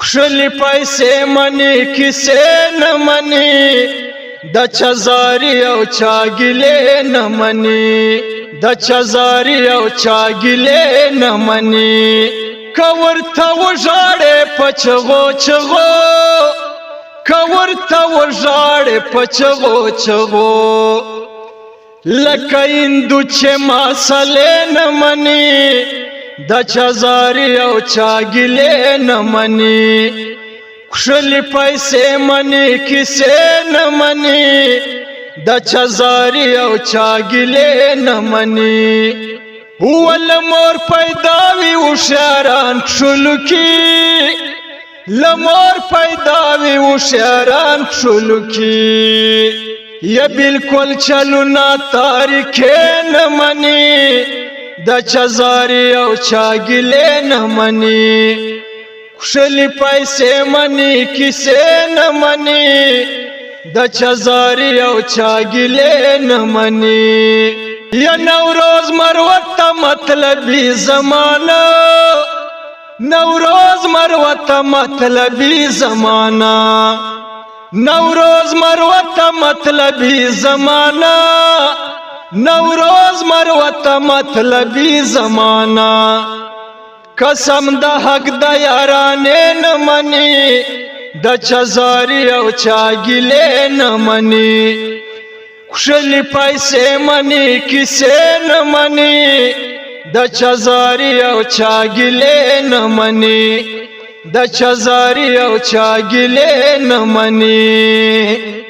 خشلی پیسې منی کیسې نه منی د چزاری او چاګلې نه منی د چزاری او چاګلې نه منی کورته وژاړې په چغو چغو کورته وژاړې په چغو چغو لکه هندو چې مسلې نه مني د چزاری او چاګلې نه مني خشلې پیسې مني کیسې نه مني د چزاری او چاګلې نه مني ول مور پیدا وي هوښیاران کښلو کې لمور پیدا وي هوښیاران کښلو کې یا بالکل چلونا تاریکې نه مني د چزاری او چاګلې نه مني خشلې پیسې مني کیسې نه مني د چزاری او چاګلې نه مني یا نوروز مروت مطلبی زمانہ نوروز مروت مطلبی زمانہ نوروز مروت مطلبی زمانہ نوروز مروت مطلبی زمانہ قسم د حق د یارانې نه مني د چزاری او چاګلې نه مني خشلې پیسې مني کیسې نه مني د چزاری او چاګلې نه مني د چزاری او چاګلې نه مني